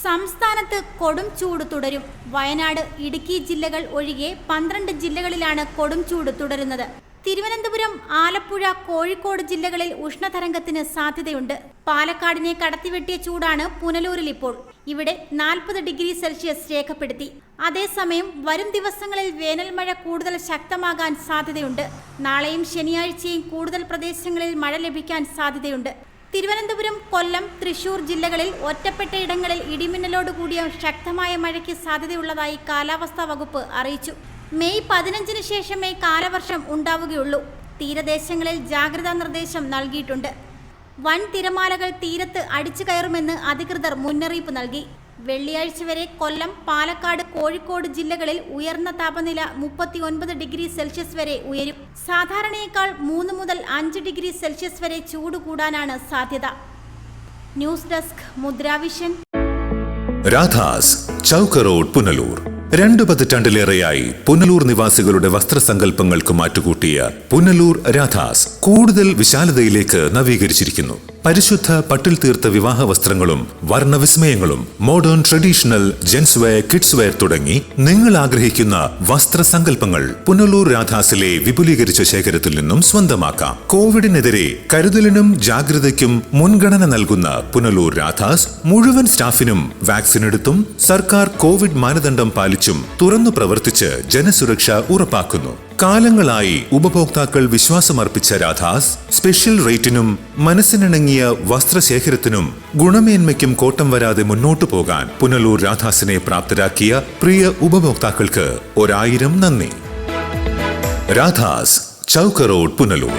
സംസ്ഥാനത്ത് കൊടും ചൂട് തുടരും. വയനാട്, ഇടുക്കി ജില്ലകൾ ഒഴികെ 12 ജില്ലകളിലാണ് കൊടും ചൂട് തുടരുന്നത്. തിരുവനന്തപുരം, ആലപ്പുഴ, കോഴിക്കോട് ജില്ലകളിൽ ഉഷ്ണതരംഗത്തിന് സാധ്യതയുണ്ട്. പാലക്കാടിനെ കടത്തിവെട്ടിയ ചൂടാണ് പുനലൂരിൽ ഇപ്പോൾ. ഇവിടെ 40 ഡിഗ്രി സെൽഷ്യസ് രേഖപ്പെടുത്തി. അതേസമയം വരും ദിവസങ്ങളിൽ വേനൽ മഴ കൂടുതൽ ശക്തമാകാൻ സാധ്യതയുണ്ട്. നാളെയും ശനിയാഴ്ചയും കൂടുതൽ പ്രദേശങ്ങളിൽ മഴ ലഭിക്കാൻ സാധ്യതയുണ്ട്. തിരുവനന്തപുരം, കൊല്ലം, തൃശൂർ ജില്ലകളിൽ ഒറ്റപ്പെട്ട ഇടങ്ങളിൽ ഇടിമിന്നലോട് കൂടിയ ശക്തമായ മഴയ്ക്ക് സാധ്യതയുള്ളതായി കാലാവസ്ഥാ വകുപ്പ് അറിയിച്ചു. മെയ് 15-ന് ശേഷമേ കാലവർഷം ഉണ്ടാവുകയുള്ളൂ. തീരദേശങ്ങളിൽ ജാഗ്രതാ നിർദ്ദേശം നൽകിയിട്ടുണ്ട്. വൻ തിരമാലകൾ തീരത്ത് അടിച്ചു കയറുമെന്ന് അധികൃതർ മുന്നറിയിപ്പ് നൽകി. വെള്ളിയാഴ്ച വരെ കൊല്ലം, പാലക്കാട്, കോഴിക്കോട് ജില്ലകളിൽ ഉയർന്ന താപനില 39 ഡിഗ്രി സെൽഷ്യസ് വരെ ഉയരും. സാധാരണയേക്കാൾ 3 മുതൽ 5 ഡിഗ്രി സെൽഷ്യസ് വരെ ചൂട് കൂടാനാണ് സാധ്യത. News desk, Mudravision. Radha's, Chowk road, Punalur. 2 പതിറ്റാണ്ടിലേറെയായി പുനലൂർ നിവാസികളുടെ വസ്ത്രസങ്കല്പങ്ങൾക്ക് മാറ്റുകൂട്ടിയ പുനലൂർ രാധാസ് കൂടുതൽ വിശാലതയിലേക്ക് നവീകരിച്ചിരിക്കുന്നു. പരിശുദ്ധ പട്ടിൽ തീർത്ത വിവാഹ വസ്ത്രങ്ങളും വർണ്ണവിസ്മയങ്ങളും modern, traditional, gents wear, kids wear തുടങ്ങി നിങ്ങൾ ആഗ്രഹിക്കുന്ന വസ്ത്രസങ്കല്പങ്ങൾ പുനലൂർ രാധാസിലെ വിപുലീകരിച്ച ശേഖരത്തിൽ നിന്നും സ്വന്തമാക്കാം. കോവിഡിനെതിരെ കരുതലിനും ജാഗ്രതയ്ക്കും മുൻഗണന നൽകുന്ന പുനലൂർ രാധാസ് മുഴുവൻ സ്റ്റാഫിനും വാക്സിൻ എടുത്തും സർക്കാർ കോവിഡ് മാനദണ്ഡം പാലിച്ചും തുറന്നു പ്രവർത്തിച്ച് ജനസുരക്ഷ ഉറപ്പാക്കുന്നു. കാലങ്ങളായി ഉപഭോക്താക്കൾ വിശ്വാസമർപ്പിച്ച രാധാസ് സ്പെഷ്യൽ റേറ്റിനും മനസ്സിനിണങ്ങിയ വസ്ത്രശേഖരത്തിനും ഗുണമേന്മയ്ക്കും കോട്ടം വരാതെ മുന്നോട്ടു പോകാൻ പുനലൂർ രാധാസിനെ പ്രാപ്തരാക്കിയ പ്രിയ ഉപഭോക്താക്കൾക്ക് 1000 നന്ദി. രാധാസ്, ചൗക്ക് റോഡ്, പുനലൂർ.